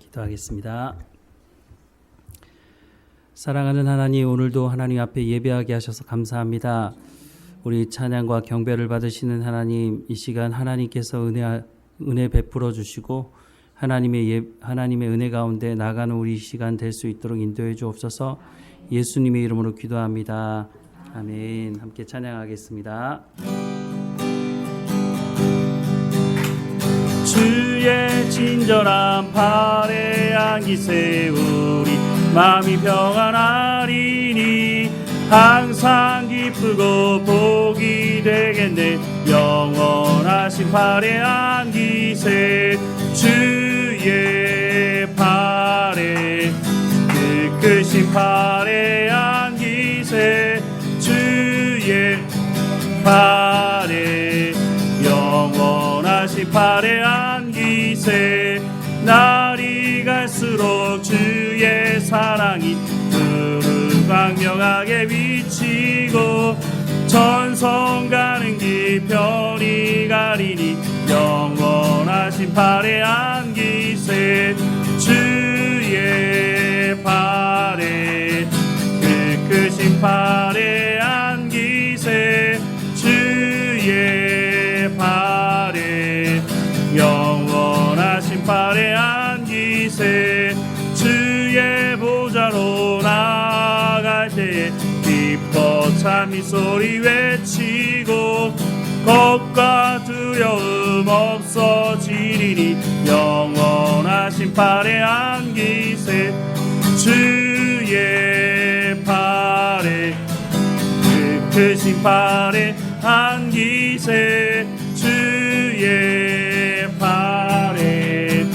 기도하겠습니다. 사랑하는 하나님, 오늘도 하나님 앞에 예배하게 하셔서 감사합니다. 우리 찬양과 경배를 받으시는 하나님, 이 시간 하나님께서 은혜 베풀어 주시고 하나님의 은혜 가운데 나가는 우리 시간 될 수 있도록 인도해 주옵소서. 예수님의 이름으로 기도합니다. 아멘. 함께 찬양하겠습니다. 주의 친절한 팔에 안기 세우리 마음이 평안하리니 항상 기쁘고 복이 되겠네. 영원하신 팔에 안기세 주의 팔에 크신 팔에 안기세 주의 팔에 영원하신 팔에 안기세. 날이 갈수록 주의 사랑이 광명하게 비치고 전성 가는 길 편히 가리니 영원하신 팔에 안기세 주의 팔에 크신 팔에 안기세 주의 팔에 영원하신 팔에 안기세. 주의 보좌로 나갈 때에 기뻐 찬미 소리 외치고 겁과 두려움 없어지리니 영원하신 팔에 안기세 주의 팔에 크신 팔에 안기세 주의 팔에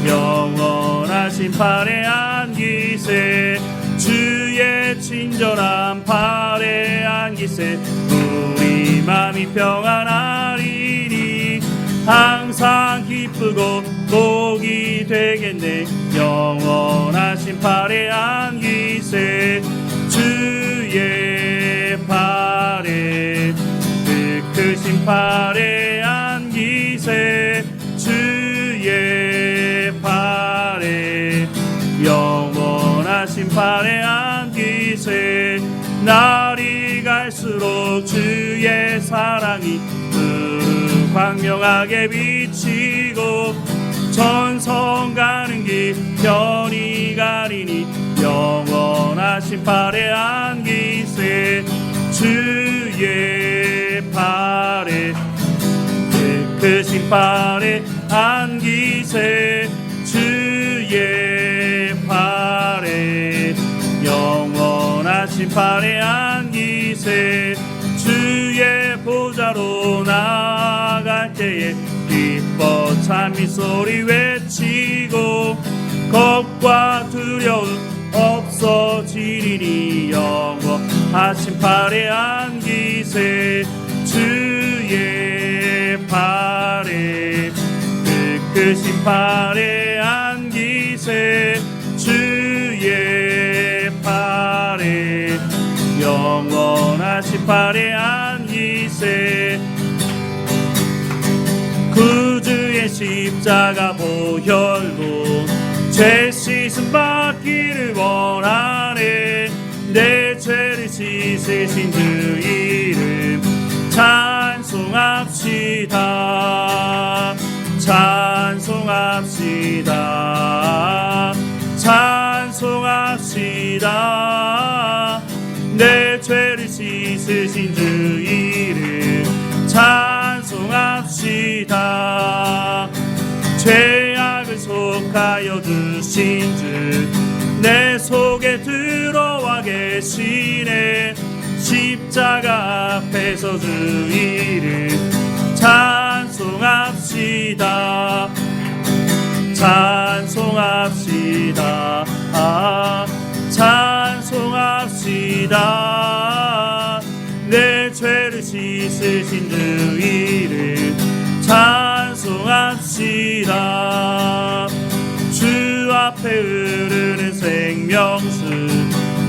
영원하신 팔에 안기세. 주의 친절한 팔에 안기세 우리 마음이 평안하리니 항상 기쁘고 복이 되겠네. 영원하신 팔에 안기세 주의 팔에 크신 팔에 안기세 주의 팔에 영원하신 팔에 안기세. 날이 갈수록 주의 사랑이 광명하게 비치고 전성 가는 길 편히 가리니 영원하신 팔에 안기세 주의 팔에 크신 팔에 안기세 주의 팔에 영원하신 팔에 안기세. 주의 보좌로 나갈 때에 기뻐 찬미 소리 외치고 겁과 두려움 없어지리니 영원하신 팔에 안기세 주의 팔에 크신 팔에 안기세 주의 팔에 영원하신 팔에 안기세. 구주의 십자가 보혈로 죄 씻음 받기를 원하네. 내 죄를 씻으신 주 이름 찬송합시다 찬송합시다 찬송합시다. 내 죄를 씻으신 주 이름 찬송합시다. 죄악을 속하여 두신 주 내 속에 들어와 계시네. 십자가 앞에서 주 이름 찬송합시다 찬송합시다 찬송합시다. 내 죄를 씻으신 주 이름 찬송합시다. 주 앞에 흐르는 생명수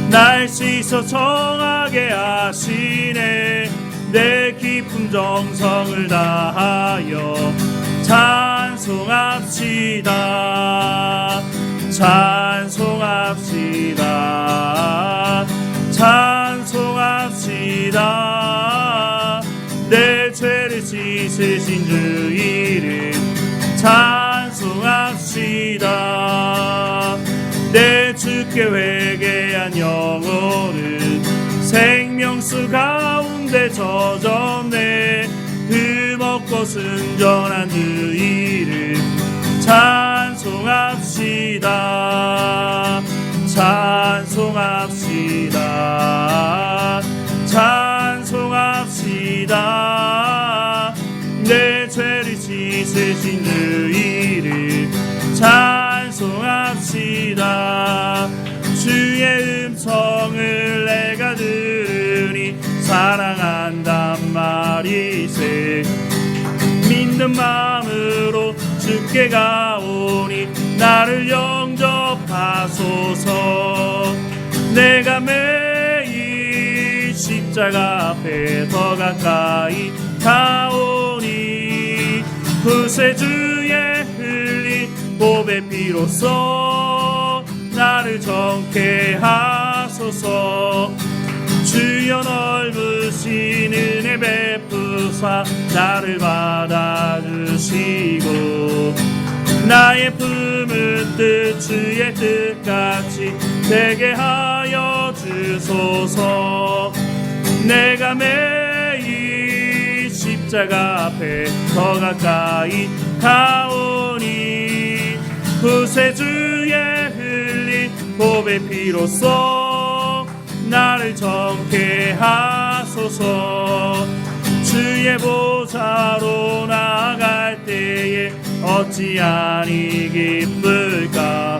날 씻어 정하게 하시네. 내 깊은 정성을 다하여 찬송합시다 찬송합시다. 찬송합시다. 내 죄를 씻으신 주 이름 찬송합시다. 내 주께 회개한 영혼은 생명수 가운데 젖었네. 흠없고 순전한 주 이름 찬송합시다. 찬송합시다. 찬송합시다. 내 죄를 씻으신 주 이름 찬송합시다. 주의 음성을 내가 들으니 사랑한단 말이세. 믿는 마음으로 주께 가오니 나를 영접하소서. 내가 매일 십자가 앞에 더 가까이 가오니 구세주의 흘린 보배 피로써 나를 정케 하소서. 주여 넓으신 은혜 베푸사 나를 받아주시고 나의 품은 뜻 주의 뜻같이 되게 하여 주소서. 내가 매일 십자가 앞에 더 가까이 가오니 구세주의 흘린 보배 피로써 나를 정케 하소서. 주의 보좌로 나아갈 때에 어찌하니 기쁠까.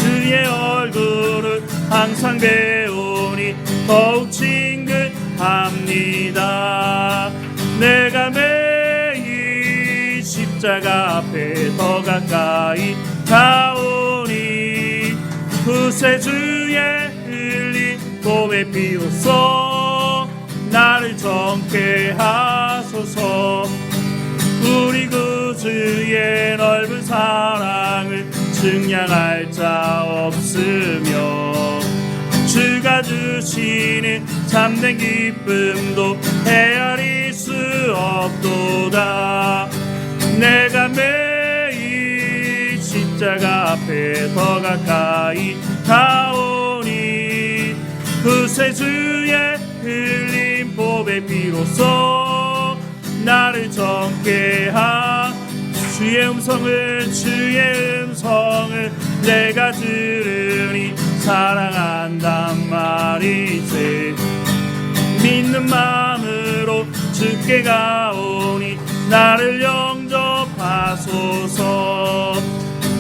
주의 얼굴을 항상 배우니 더욱 친근합니다. 내가 매일 십자가 앞에 더 가까이 가오니 구세주의 흘린 보배 피로써 나를 정케 하소서. 우리 구주의 넓은 사랑을 증량할 자 없으며 주가 주시는 참된 기쁨도 헤아릴 수 없도다. 내가 매일 십자가 앞에 더 가까이 가오니 구세주의 흘린 보배 피로써 나를 정케 하. 주의 음성을 내가 들으니 사랑한단 말이세. 믿는 마음으로 주께 가오니 나를 영접하소서.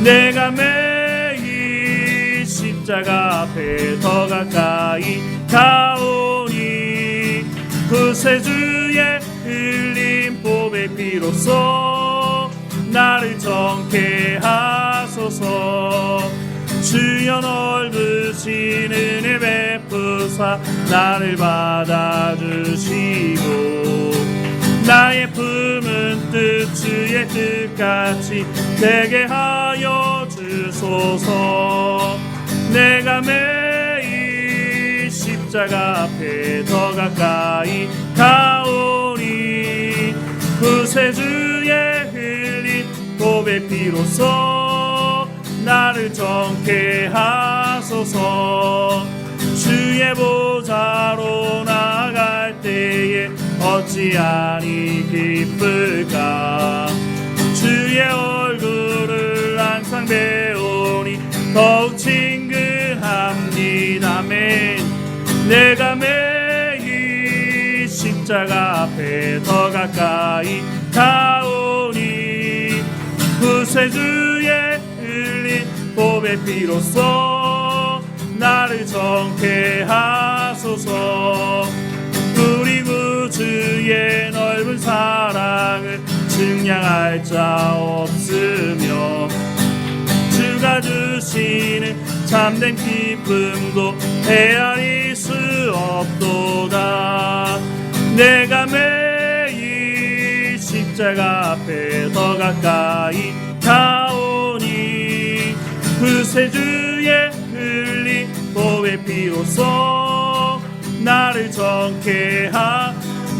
내가 매일 십자가 앞에 더 가까이 가오니 구세주의 흘린 보배 피로써 나를 정케 하소서. 주여 넓으신 은혜 베푸사 나를 받아주시고 나의 품은 뜻 주의 뜻같이 되게 하여 주소서. 내가 매일 십자가 앞에 더 가까이 가오니 구세주의 흘린 보배 피로써 나를 정케 하소서. 주의 보좌로 나아갈 때에 어찌하니 기쁠까. 주의 얼굴을 항상 배우니 더욱 친근합니다. 아멘. 내가 매일 십자가 앞에 더 가까이 가오니 구세주의 흘린 보배 피로써 나를 정케 하소서. 우리 구주의 넓은 사랑을 증량할 자 없으며 주가 주시는 참된 기쁨도 헤아릴 수 없도다. 내가 매일 십자가 앞에 더 가까이 가오니 구세주의 흘린 보배 피로써 나를 정케 하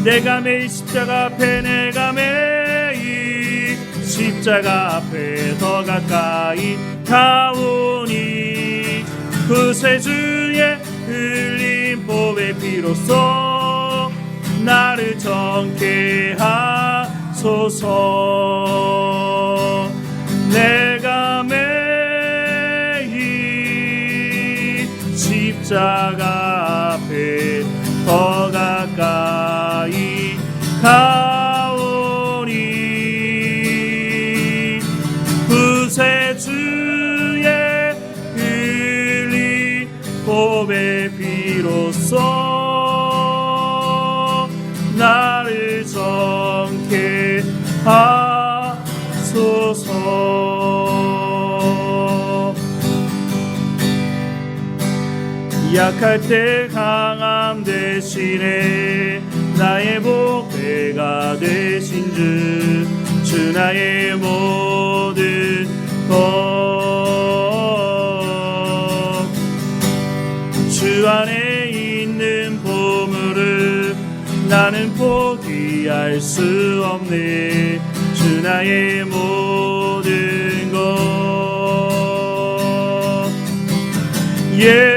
내가 매일 십자가 앞에 내가 매일 십자가 앞에 더 가까이 가오니 구세주의 흘린 보배 피로써 나를 정케 하소서. 내가 매일 십자가 앞에 더 가까이 가오니 구세주의 흘린 보배 피로써 나를 정케 하소서. 약할 때 강함 대신에 나의 보배가 되신 주 나의 모든 것 주 안에 있는 보물을 나는 포기할 수 없네. 주 나의 모든 것 예수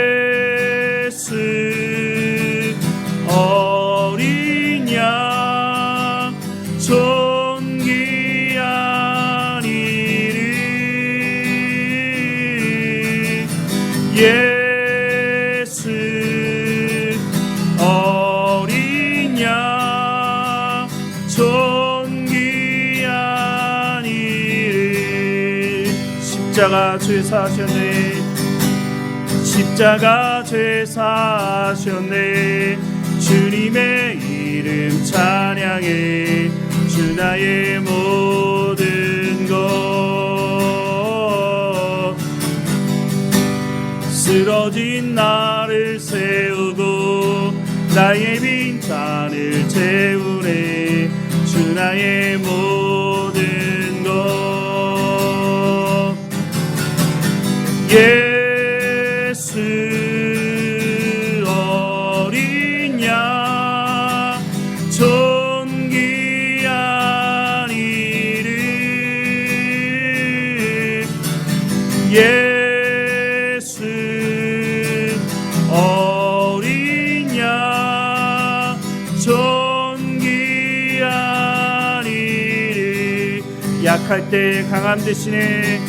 어린 양 존귀한 이름 예수 어린 양 존귀한 이름 십자가 죄 사셨네. 십자가 죄 사셨네. 주님의 이름 찬양해. 주 나의 모든 것 쓰러진 나를 세우고 나의 빈잔을 채우네. 주 나의 모든 것 예수 어린 양 존귀한 이름 예수 어린 양 존귀한 이름 약할 때 강함 대신에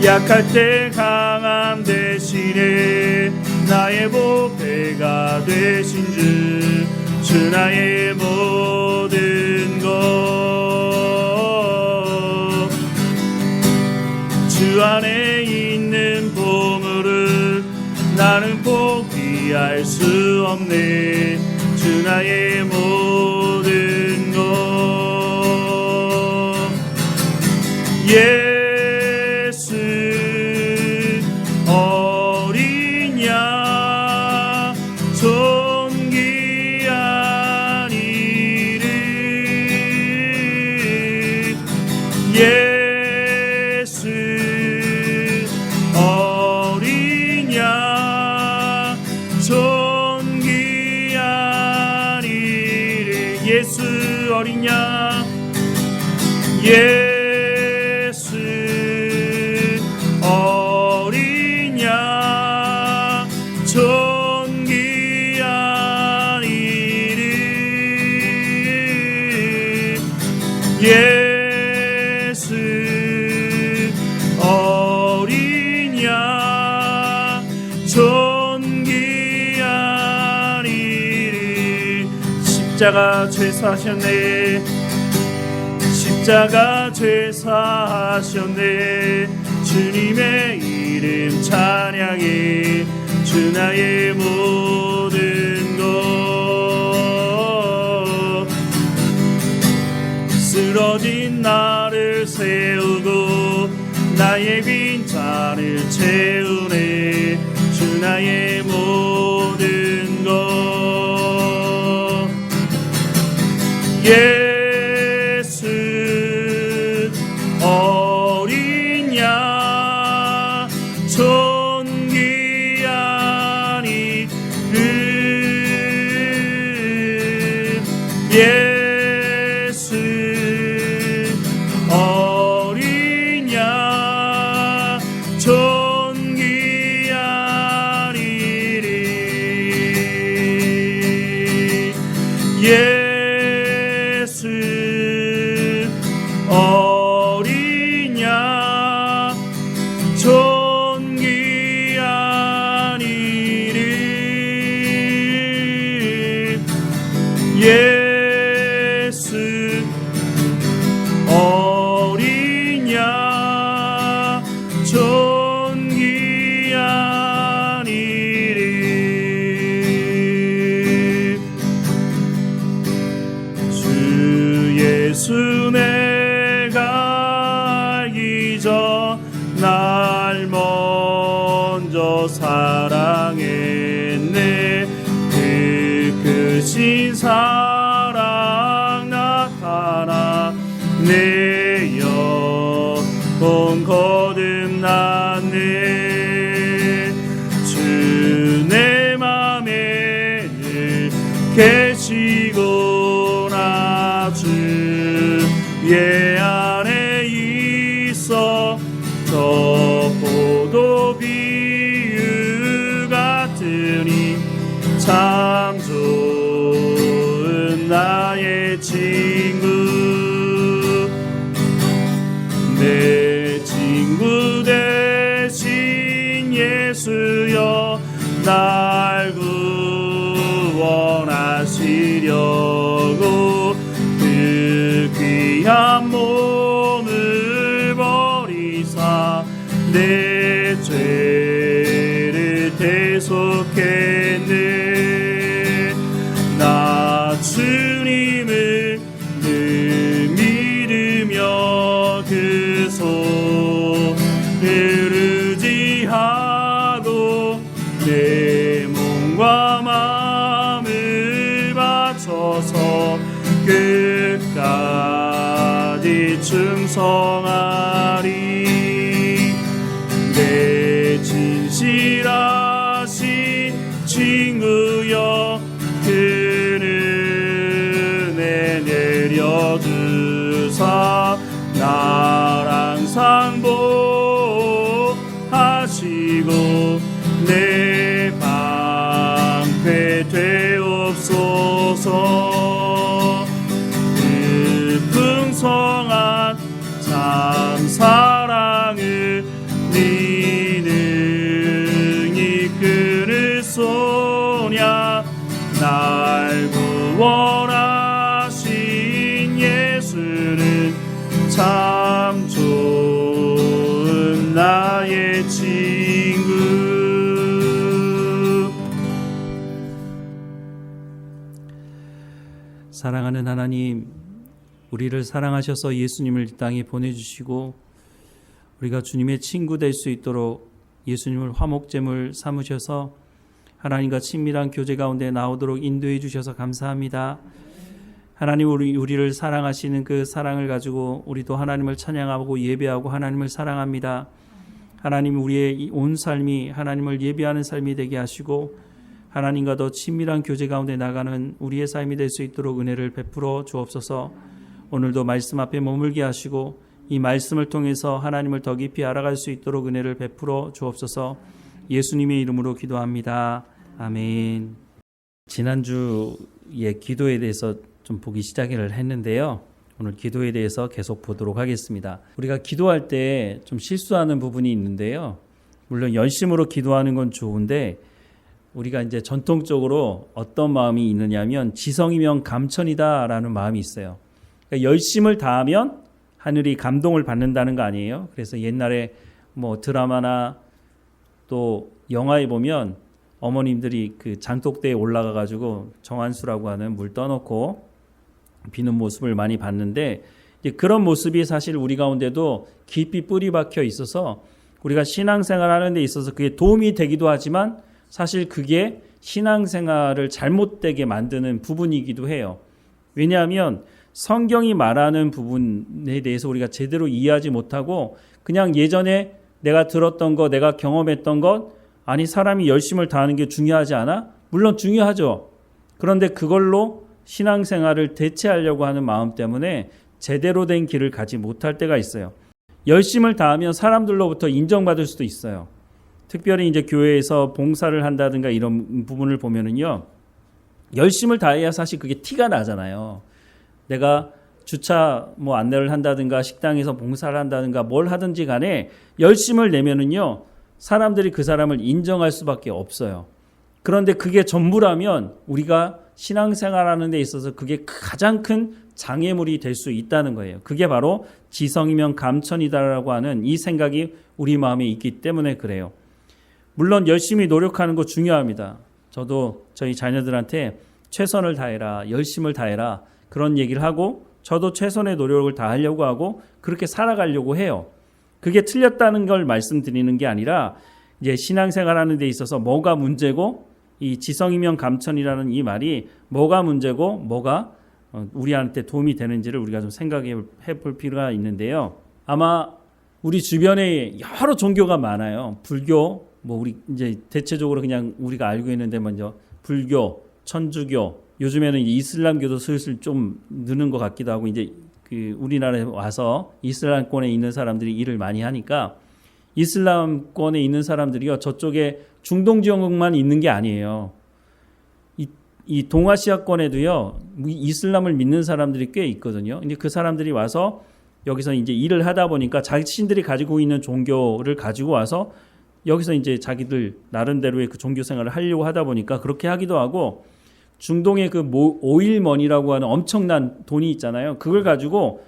약할 때 강함 대신에 나의 보배가 되신 주 나의 모든 것 주 안에 있는 보물을 나는 포기할 수 없네. 주 나의 모든 것 예수 어린 양 존귀한 이름 예수 어린 양 존귀한 이름 예수 어린 양 예수 어린 양 존귀한 이름 예수 어린 양 존귀한 이름 십자가 죄 사셨네. 십자가 죄 사셨네. 주님의 이름 찬양해. 주 나의 모든 것 쓰러진 나를 세우고 나의 빈잔을 채우네. 주 나의 모든 것 예수 어린 양 예수 어린 양 존귀한 이름 예수 어린 양 존귀한 이름 예수 어린 양 존귀한 이름 주 예수 내가 알기 전 날 먼저 사랑했네 그 크신 사랑 나타나 내 영혼 거듭났네 주 내 맘에 늘 계시구나 주의 안에 있어 저 포도 비유 같으니 참 좋은 나의 친구 내 친구 대신 예수여 날 구원하시려고 그 귀한 몸을 버리사 내 죄를 대속했네 나 주님을 늘 믿으며 그 손을 의지하고 내 몸과 마음을 바쳐서 끝까지 충성하리 내 진실하신 친구여 그 은혜 내려주사 날 항상 보호하시고 내 방패 되옵소서 그 풍성한 참 사랑을 능히 끊을 소냐 날 구원하신 예수는 참 좋은 나의 친구 사랑하는 하나님, 우리를 사랑하셔서 예수님을 이 땅에 보내주시고 우리가 주님의 친구 될 수 있도록 예수님을 화목제물 삼으셔서 하나님과 친밀한 교제 가운데 나오도록 인도해 주셔서 감사합니다. 하나님, 우리를 사랑하시는 그 사랑을 가지고 우리도 하나님을 찬양하고 예배하고 하나님을 사랑합니다. 하나님, 우리의 온 삶이 하나님을 예배하는 삶이 되게 하시고 하나님과 더 친밀한 교제 가운데 나가는 우리의 삶이 될 수 있도록 은혜를 베풀어 주옵소서. 오늘도 말씀 앞에 머물게 하시고 이 말씀을 통해서 하나님을 더 깊이 알아갈 수 있도록 은혜를 베풀어 주옵소서. 예수님의 이름으로 기도합니다. 아멘. 지난주에 기도에 대해서 좀 보기 시작을 했는데요. 오늘 기도에 대해서 계속 보도록 하겠습니다. 우리가 기도할 때 좀 실수하는 부분이 있는데요. 물론 열심으로 기도하는 건 좋은데 우리가 이제 전통적으로 어떤 마음이 있느냐면 지성이면 감천이다라는 마음이 있어요. 그러니까 열심을 다하면 하늘이 감동을 받는다는 거 아니에요. 그래서 옛날에 뭐 드라마나 또 영화에 보면 어머님들이 그 장독대에 올라가 가지고 정한수라고 하는 물 떠놓고 비는 모습을 많이 봤는데 이제 그런 모습이 사실 우리 가운데도 깊이 뿌리 박혀 있어서 우리가 신앙생활 하는 데 있어서 그게 도움이 되기도 하지만 사실 그게 신앙생활을 잘못되게 만드는 부분이기도 해요. 왜냐하면 성경이 말하는 부분에 대해서 우리가 제대로 이해하지 못하고 그냥 예전에 내가 들었던 것, 내가 경험했던 것, 아니 사람이 열심을 다하는 게 중요하지 않아? 물론 중요하죠. 그런데 그걸로 신앙생활을 대체하려고 하는 마음 때문에 제대로 된 길을 가지 못할 때가 있어요. 열심을 다하면 사람들로부터 인정받을 수도 있어요. 특별히 이제 교회에서 봉사를 한다든가 이런 부분을 보면은요, 열심을 다해야 사실 그게 티가 나잖아요. 내가 주차 안내를 한다든가 식당에서 봉사를 한다든가 뭘 하든지 간에 열심을 내면은요, 사람들이 그 사람을 인정할 수밖에 없어요. 그런데 그게 전부라면 우리가 신앙생활하는 데 있어서 그게 가장 큰 장애물이 될 수 있다는 거예요. 그게 바로 지성이면 감천이다라고 하는 이 생각이 우리 마음에 있기 때문에 그래요. 물론 열심히 노력하는 거 중요합니다. 저도 저희 자녀들한테 최선을 다해라, 열심을 다해라 그런 얘기를 하고 저도 최선의 노력을 다하려고 하고 그렇게 살아가려고 해요. 그게 틀렸다는 걸 말씀드리는 게 아니라 이제 신앙생활하는 데 있어서 뭐가 문제고 이 지성이면 감천이라는 이 말이 뭐가 문제고 뭐가 우리한테 도움이 되는지를 우리가 좀 생각해 볼 필요가 있는데요. 아마 우리 주변에 여러 종교가 많아요. 불교, 우리 이제 대체적으로 그냥 우리가 알고 있는데 먼저 불교, 천주교, 요즘에는 이슬람교도 슬슬 좀 느는 것 같기도 하고 이제 그 우리나라에 와서 이슬람권에 있는 사람들이 일을 많이 하니까 이슬람권에 있는 사람들이요 저쪽에 중동 지역만 있는 게 아니에요. 이 동아시아권에도요 이슬람을 믿는 사람들이 꽤 있거든요. 근데 그 사람들이 와서 여기서 이제 일을 하다 보니까 자신들이 가지고 있는 종교를 가지고 와서 여기서 이제 자기들 나름대로의 그 종교 생활을 하려고 하다 보니까 그렇게 하기도 하고 중동의 그 오일머니라고 하는 엄청난 돈이 있잖아요. 그걸 가지고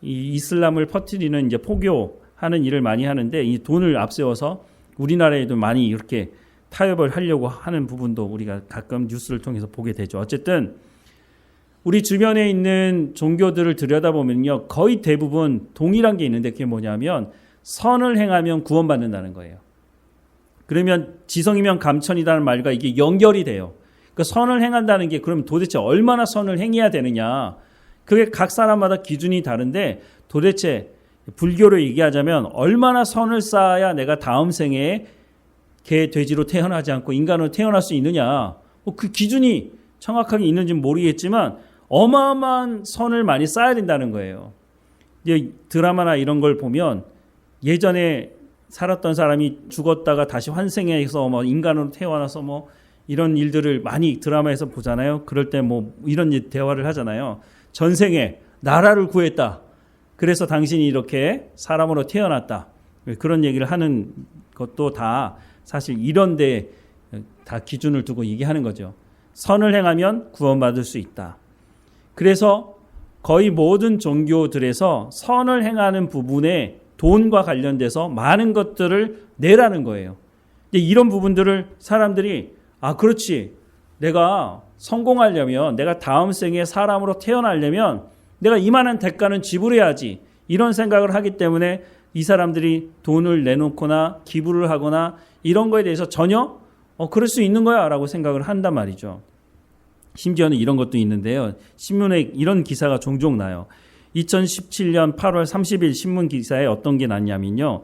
이 이슬람을 퍼뜨리는 이제 포교하는 일을 많이 하는데 이 돈을 앞세워서 우리나라에도 많이 이렇게 타협을 하려고 하는 부분도 우리가 가끔 뉴스를 통해서 보게 되죠. 어쨌든 우리 주변에 있는 종교들을 들여다보면요. 거의 대부분 동일한 게 있는데 그게 뭐냐면 선을 행하면 구원받는다는 거예요. 그러면 지성이면 감천이라는 말과 이게 연결이 돼요. 그 선을 행한다는 게 그럼 도대체 얼마나 선을 행해야 되느냐. 그게 각 사람마다 기준이 다른데 도대체 불교로 얘기하자면 얼마나 선을 쌓아야 내가 다음 생에 개, 돼지로 태어나지 않고 인간으로 태어날 수 있느냐. 그 기준이 정확하게 있는지는 모르겠지만 어마어마한 선을 많이 쌓아야 된다는 거예요. 이제 드라마나 이런 걸 보면 예전에 살았던 사람이 죽었다가 다시 환생해서 인간으로 태어나서 이런 일들을 많이 드라마에서 보잖아요. 그럴 때 이런 대화를 하잖아요. 전생에 나라를 구했다. 그래서 당신이 이렇게 사람으로 태어났다. 그런 얘기를 하는 것도 다 사실 이런 데 다 기준을 두고 얘기하는 거죠. 선을 행하면 구원받을 수 있다. 그래서 거의 모든 종교들에서 선을 행하는 부분에 돈과 관련돼서 많은 것들을 내라는 거예요. 근데 이런 부분들을 사람들이 그렇지. 내가 성공하려면 내가 다음 생에 사람으로 태어나려면 내가 이만한 대가는 지불해야지. 이런 생각을 하기 때문에 이 사람들이 돈을 내놓거나 기부를 하거나 이런 거에 대해서 전혀 그럴 수 있는 거야 라고 생각을 한단 말이죠. 심지어는 이런 것도 있는데요. 신문에 이런 기사가 종종 나요. 2017년 8월 30일 신문 기사에 어떤 게 났냐면요.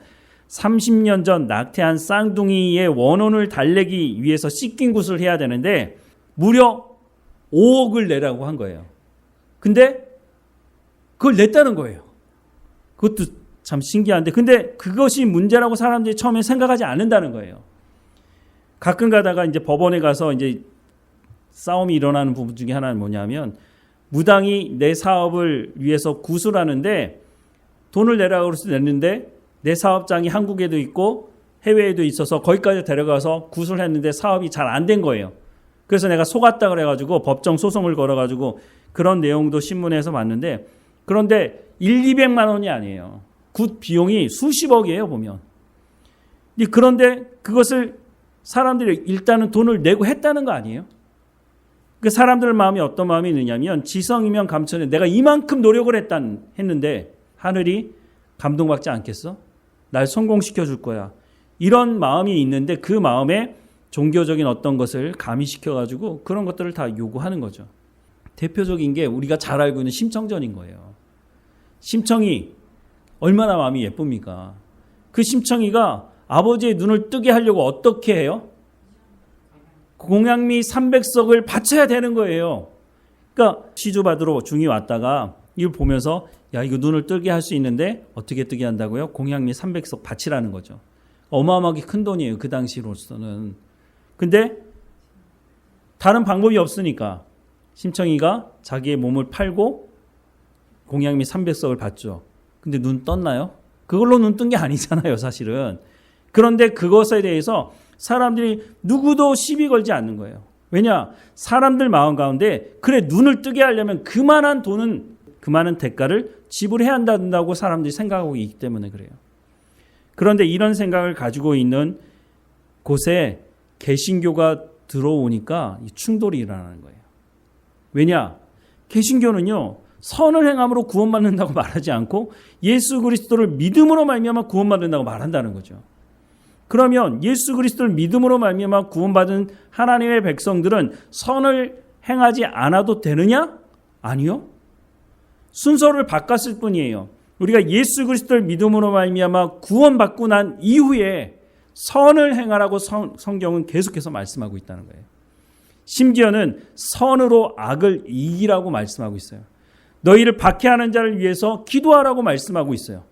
30년 전 낙태한 쌍둥이의 원혼을 달래기 위해서 씻긴 굿을 해야 되는데 무려 5억을 내라고 한 거예요. 근데 그걸 냈다는 거예요. 그것도 참 신기한데 근데 그것이 문제라고 사람들이 처음에 생각하지 않는다는 거예요. 가끔 가다가 이제 법원에 가서 이제 싸움이 일어나는 부분 중에 하나는 뭐냐면 무당이 내 사업을 위해서 굿을 하는데 돈을 내라고 해서 냈는데 내 사업장이 한국에도 있고 해외에도 있어서 거기까지 데려가서 굿을 했는데 사업이 잘 안 된 거예요. 그래서 내가 속았다 그래가지고 법정 소송을 걸어가지고 그런 내용도 신문에서 봤는데 그런데 200만 원이 아니에요. 굿 비용이 수십억이에요 보면. 그런데 그것을 사람들이 일단은 돈을 내고 했다는 거 아니에요? 그 사람들 마음이 어떤 마음이 있느냐면 지성이면 감천에 내가 이만큼 노력을 했는데 하늘이 감동받지 않겠어? 날 성공시켜 줄 거야. 이런 마음이 있는데 그 마음에 종교적인 어떤 것을 가미시켜가지고 그런 것들을 다 요구하는 거죠. 대표적인 게 우리가 잘 알고 있는 심청전인 거예요. 심청이 얼마나 마음이 예쁩니까? 그 심청이가 아버지의 눈을 뜨게 하려고 어떻게 해요? 공양미 300석을 바쳐야 되는 거예요. 그러니까 시주 받으러 중이 왔다가 이걸 보면서 야 이거 눈을 뜨게 할 수 있는데 어떻게 뜨게 한다고요? 공양미 300석 바치라는 거죠. 어마어마하게 큰 돈이에요. 그 당시로서는. 근데 다른 방법이 없으니까 심청이가 자기의 몸을 팔고 공양미 300석을 받죠. 근데 눈 떴나요? 그걸로 눈 뜬 게 아니잖아요, 사실은. 그런데 그것에 대해서 사람들이 누구도 시비 걸지 않는 거예요. 왜냐? 사람들 마음 가운데 그래 눈을 뜨게 하려면 그만한 돈은 그만한 대가를 지불해야 한다고 사람들이 생각하고 있기 때문에 그래요. 그런데 이런 생각을 가지고 있는 곳에 개신교가 들어오니까 충돌이 일어나는 거예요. 왜냐? 개신교는요. 선을 행함으로 구원받는다고 말하지 않고 예수 그리스도를 믿음으로 말미암아 구원받는다고 말한다는 거죠. 그러면 예수 그리스도를 믿음으로 말미암아 구원받은 하나님의 백성들은 선을 행하지 않아도 되느냐? 아니요. 순서를 바꿨을 뿐이에요. 우리가 예수 그리스도를 믿음으로 말미암아 구원받고 난 이후에 선을 행하라고 성경은 계속해서 말씀하고 있다는 거예요. 심지어는 선으로 악을 이기라고 말씀하고 있어요. 너희를 박해하는 자를 위해서 기도하라고 말씀하고 있어요.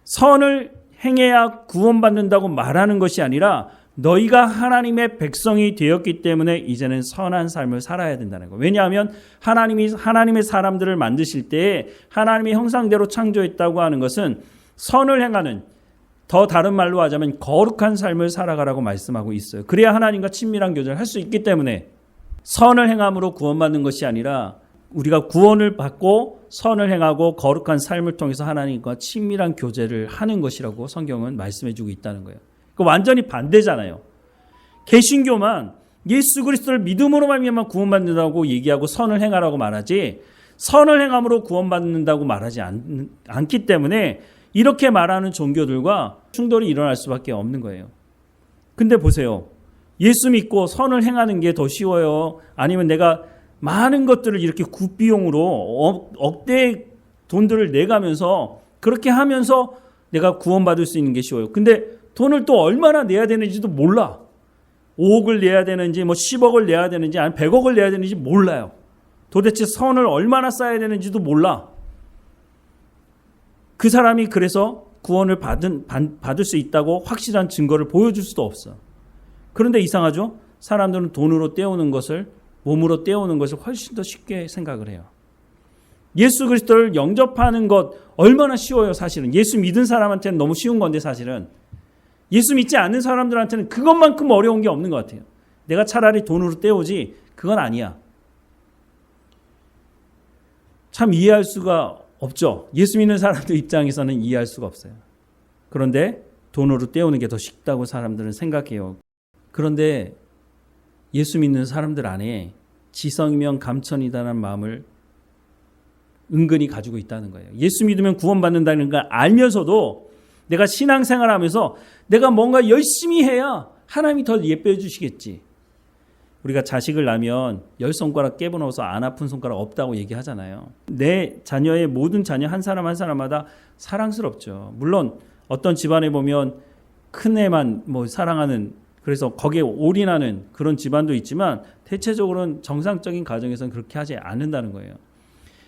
선을 행해야 구원받는다고 말하는 것이 아니라 너희가 하나님의 백성이 되었기 때문에 이제는 선한 삶을 살아야 된다는 거예요. 왜냐하면 하나님의 사람들을 만드실 때에 하나님의 형상대로 창조했다고 하는 것은 선을 행하는, 더 다른 말로 하자면 거룩한 삶을 살아가라고 말씀하고 있어요. 그래야 하나님과 친밀한 교제를 할 수 있기 때문에 선을 행함으로 구원받는 것이 아니라 우리가 구원을 받고 선을 행하고 거룩한 삶을 통해서 하나님과 친밀한 교제를 하는 것이라고 성경은 말씀해주고 있다는 거예요. 완전히 반대잖아요. 개신교만 예수 그리스도를 믿음으로 말미암아 구원받는다고 얘기하고 선을 행하라고 말하지 선을 행함으로 구원받는다고 말하지 않기 때문에 이렇게 말하는 종교들과 충돌이 일어날 수밖에 없는 거예요. 근데 보세요. 예수 믿고 선을 행하는 게 더 쉬워요? 아니면 내가 많은 것들을 이렇게 굿비용으로 억대의 돈들을 내가면서 그렇게 하면서 내가 구원받을 수 있는 게 쉬워요? 근데 돈을 또 얼마나 내야 되는지도 몰라. 5억을 내야 되는지 10억을 내야 되는지 아니면 100억을 내야 되는지 몰라요. 도대체 선을 얼마나 쌓아야 되는지도 몰라. 그 사람이 그래서 구원을 받을 수 있다고 확실한 증거를 보여줄 수도 없어. 그런데 이상하죠? 사람들은 돈으로 때우는 것을, 몸으로 때우는 것을 훨씬 더 쉽게 생각을 해요. 예수 그리스도를 영접하는 것 얼마나 쉬워요, 사실은. 예수 믿은 사람한테는 너무 쉬운 건데 사실은. 예수 믿지 않는 사람들한테는 그것만큼 어려운 게 없는 것 같아요. 내가 차라리 돈으로 때우지 그건 아니야. 참 이해할 수가 없죠. 예수 믿는 사람들 입장에서는 이해할 수가 없어요. 그런데 돈으로 때우는 게 더 쉽다고 사람들은 생각해요. 그런데 예수 믿는 사람들 안에 지성이면 감천이다라는 마음을 은근히 가지고 있다는 거예요. 예수 믿으면 구원받는다는 걸 알면서도 내가 신앙생활하면서 내가 뭔가 열심히 해야 하나님이 더 예뻐해 주시겠지. 우리가 자식을 낳으면 10손가락 깨부넣어서 안 아픈 손가락 없다고 얘기하잖아요. 내 자녀의 모든 자녀 한 사람 한 사람마다 사랑스럽죠. 물론 어떤 집안에 보면 큰 애만 사랑하는, 그래서 거기에 올인하는 그런 집안도 있지만 대체적으로는 정상적인 가정에서는 그렇게 하지 않는다는 거예요.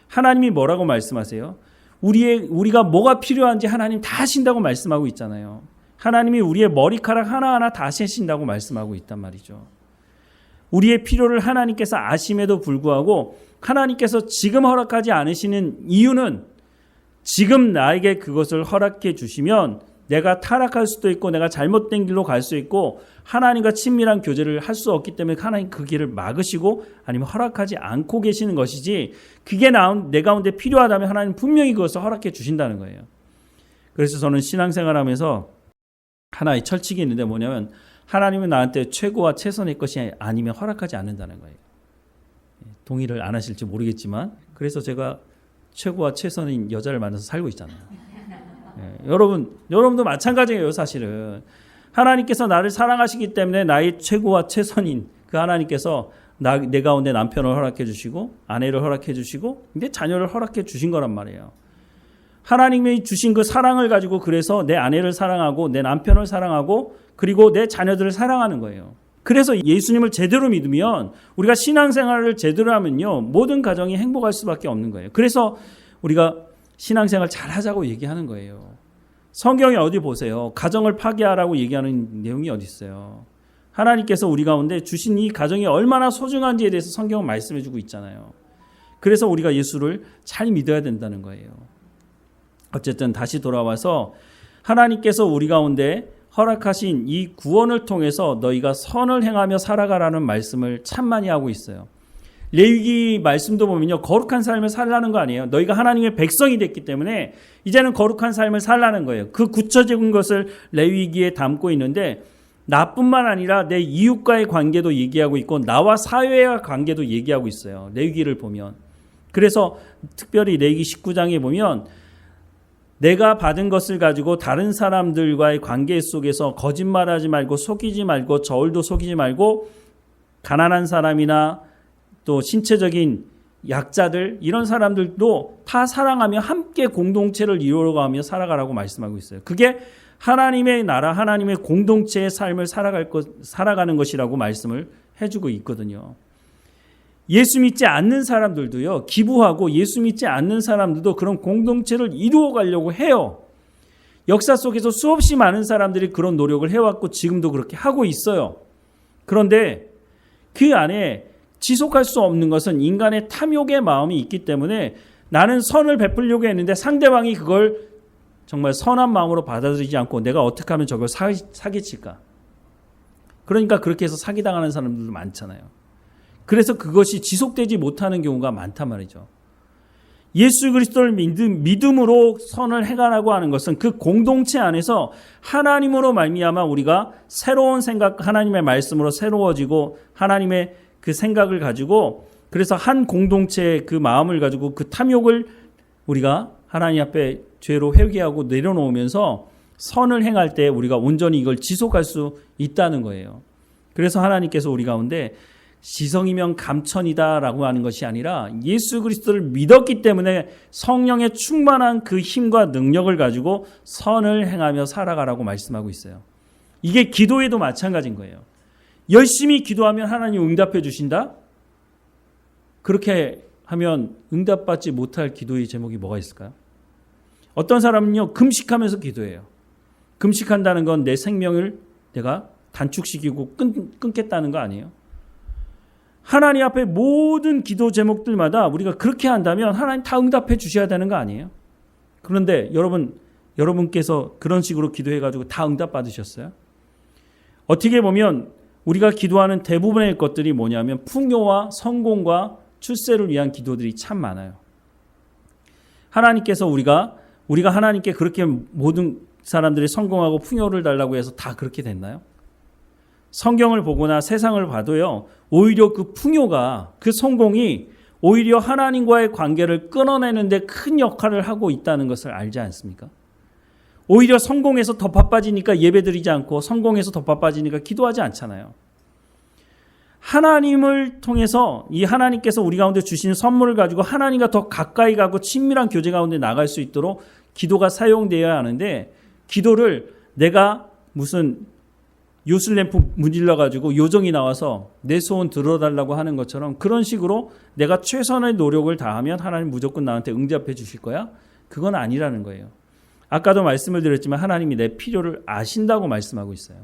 하나님이 뭐라고 말씀하세요? 우리가 뭐가 필요한지 하나님 다 하신다고 말씀하고 있잖아요. 하나님이 우리의 머리카락 하나하나 다 세신다고 말씀하고 있단 말이죠. 우리의 필요를 하나님께서 아심에도 불구하고 하나님께서 지금 허락하지 않으시는 이유는 지금 나에게 그것을 허락해 주시면 내가 타락할 수도 있고 내가 잘못된 길로 갈 수 있고 하나님과 친밀한 교제를 할 수 없기 때문에 하나님 그 길을 막으시고 아니면 허락하지 않고 계시는 것이지, 그게 내 가운데 필요하다면 하나님 분명히 그것을 허락해 주신다는 거예요. 그래서 저는 신앙생활하면서 하나의 철칙이 있는데 뭐냐면 하나님은 나한테 최고와 최선의 것이 아니면 허락하지 않는다는 거예요. 동의를 안 하실지 모르겠지만 그래서 제가 최고와 최선인 여자를 만나서 살고 있잖아요. 여러분도 마찬가지예요. 사실은 하나님께서 나를 사랑하시기 때문에 나의 최고와 최선인 그 하나님께서 내 가운데 남편을 허락해 주시고 아내를 허락해 주시고 근데 자녀를 허락해 주신 거란 말이에요. 하나님이 주신 그 사랑을 가지고 그래서 내 아내를 사랑하고 내 남편을 사랑하고 그리고 내 자녀들을 사랑하는 거예요. 그래서 예수님을 제대로 믿으면, 우리가 신앙생활을 제대로 하면요, 모든 가정이 행복할 수밖에 없는 거예요. 그래서 우리가 신앙생활 잘 하자고 얘기하는 거예요. 성경에 어디 보세요. 가정을 파괴하라고 얘기하는 내용이 어디 있어요. 하나님께서 우리 가운데 주신 이 가정이 얼마나 소중한지에 대해서 성경은 말씀해 주고 있잖아요. 그래서 우리가 예수를 잘 믿어야 된다는 거예요. 어쨌든 다시 돌아와서 하나님께서 우리 가운데 허락하신 이 구원을 통해서 너희가 선을 행하며 살아가라는 말씀을 참 많이 하고 있어요. 레위기 말씀도 보면요, 거룩한 삶을 살라는 거 아니에요. 너희가 하나님의 백성이 됐기 때문에 이제는 거룩한 삶을 살라는 거예요. 그 구체적인 것을 레위기에 담고 있는데, 나뿐만 아니라 내 이웃과의 관계도 얘기하고 있고 나와 사회와 관계도 얘기하고 있어요. 레위기를 보면. 그래서 특별히 레위기 19장에 보면 내가 받은 것을 가지고 다른 사람들과의 관계 속에서 거짓말하지 말고 속이지 말고 저울도 속이지 말고 가난한 사람이나 또 신체적인 약자들, 이런 사람들도 다 사랑하며 함께 공동체를 이루어가며 살아가라고 말씀하고 있어요. 그게 하나님의 나라, 하나님의 공동체의 삶을 살아가는 것이라고 말씀을 해주고 있거든요. 예수 믿지 않는 사람들도요, 기부하고 예수 믿지 않는 사람들도 그런 공동체를 이루어 가려고 해요. 역사 속에서 수없이 많은 사람들이 그런 노력을 해왔고 지금도 그렇게 하고 있어요. 그런데 그 안에 지속할 수 없는 것은 인간의 탐욕의 마음이 있기 때문에 나는 선을 베풀려고 했는데 상대방이 그걸 정말 선한 마음으로 받아들이지 않고 내가 어떻게 하면 저걸 사기칠까? 그러니까 그렇게 해서 사기당하는 사람들도 많잖아요. 그래서 그것이 지속되지 못하는 경우가 많단 말이죠. 예수 그리스도를 믿음으로 선을 행하라고 하는 것은 그 공동체 안에서 하나님으로 말미암아 우리가 새로운 생각, 하나님의 말씀으로 새로워지고 하나님의 그 생각을 가지고, 그래서 한 공동체의 그 마음을 가지고 그 탐욕을 우리가 하나님 앞에 죄로 회개하고 내려놓으면서 선을 행할 때 우리가 온전히 이걸 지속할 수 있다는 거예요. 그래서 하나님께서 우리 가운데 지성이면 감천이다라고 하는 것이 아니라 예수 그리스도를 믿었기 때문에 성령의 충만한 그 힘과 능력을 가지고 선을 행하며 살아가라고 말씀하고 있어요. 이게 기도에도 마찬가지인 거예요. 열심히 기도하면 하나님 응답해 주신다? 그렇게 하면 응답받지 못할 기도의 제목이 뭐가 있을까요? 어떤 사람은요, 금식하면서 기도해요. 금식한다는 건 내 생명을 내가 단축시키고 끊겠다는 거 아니에요? 하나님 앞에 모든 기도 제목들마다 우리가 그렇게 한다면 하나님 다 응답해 주셔야 되는 거 아니에요? 그런데 여러분께서 그런 식으로 기도해가지고 다 응답 받으셨어요? 어떻게 보면 우리가 기도하는 대부분의 것들이 뭐냐면 풍요와 성공과 출세를 위한 기도들이 참 많아요. 하나님께서 우리가 하나님께 그렇게 모든 사람들이 성공하고 풍요를 달라고 해서 다 그렇게 됐나요? 성경을 보거나 세상을 봐도요, 오히려 그 풍요가, 그 성공이 오히려 하나님과의 관계를 끊어내는데 큰 역할을 하고 있다는 것을 알지 않습니까? 오히려 성공해서 더 바빠지니까 예배드리지 않고 성공해서 더 바빠지니까 기도하지 않잖아요. 하나님을 통해서 이 하나님께서 우리 가운데 주신 선물을 가지고 하나님과 더 가까이 가고 친밀한 교제 가운데 나갈 수 있도록 기도가 사용되어야 하는데, 기도를 내가 무슨 요술램프 문질러가지고 요정이 나와서 내 소원 들어달라고 하는 것처럼 그런 식으로 내가 최선의 노력을 다하면 하나님 무조건 나한테 응답해 주실 거야? 그건 아니라는 거예요. 아까도 말씀을 드렸지만 하나님이 내 필요를 아신다고 말씀하고 있어요.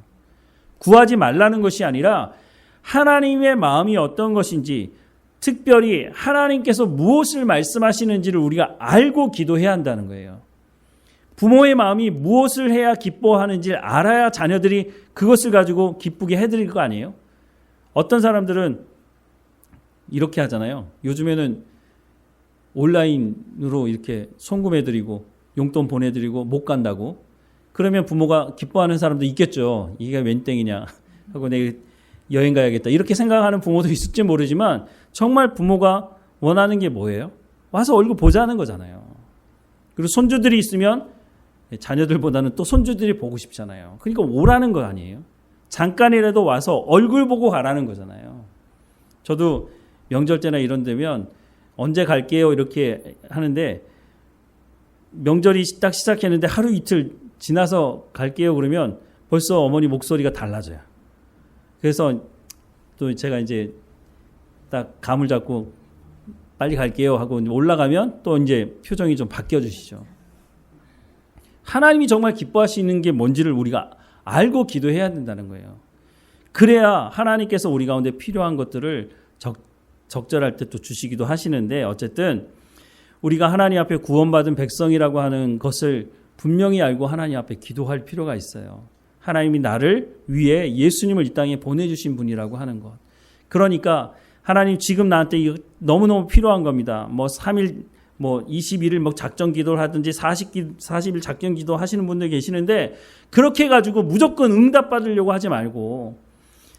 구하지 말라는 것이 아니라 하나님의 마음이 어떤 것인지, 특별히 하나님께서 무엇을 말씀하시는지를 우리가 알고 기도해야 한다는 거예요. 부모의 마음이 무엇을 해야 기뻐하는지를 알아야 자녀들이 그것을 가지고 기쁘게 해드릴 거 아니에요? 어떤 사람들은 이렇게 하잖아요. 요즘에는 온라인으로 이렇게 송금해드리고 용돈 보내드리고 못 간다고. 그러면 부모가 기뻐하는 사람도 있겠죠. 이게 웬 땡이냐 하고 내가 여행 가야겠다 이렇게 생각하는 부모도 있을지 모르지만, 정말 부모가 원하는 게 뭐예요? 와서 얼굴 보자는 거잖아요. 그리고 손주들이 있으면 자녀들보다는 또 손주들이 보고 싶잖아요. 그러니까 오라는 거 아니에요? 잠깐이라도 와서 얼굴 보고 가라는 거잖아요. 저도 명절 때나 이런 데면 언제 갈게요 이렇게 하는데, 명절이 딱 시작했는데 하루 이틀 지나서 갈게요 그러면 벌써 어머니 목소리가 달라져요. 그래서 또 제가 이제 딱 감을 잡고 빨리 갈게요 하고 올라가면 또 이제 표정이 좀 바뀌어 주시죠. 하나님이 정말 기뻐하시는 게 뭔지를 우리가 알고 기도해야 된다는 거예요. 그래야 하나님께서 우리 가운데 필요한 것들을 적절할 때 또 주시기도 하시는데, 어쨌든 우리가 하나님 앞에 구원받은 백성이라고 하는 것을 분명히 알고 하나님 앞에 기도할 필요가 있어요. 하나님이 나를 위해 예수님을 이 땅에 보내주신 분이라고 하는 것. 그러니까 하나님 지금 나한테 이거 너무너무 필요한 겁니다. 뭐 3일, 뭐 21일 뭐 작전 기도를 하든지 40일 작전 기도 하시는 분들 계시는데, 그렇게 해가지고 무조건 응답 받으려고 하지 말고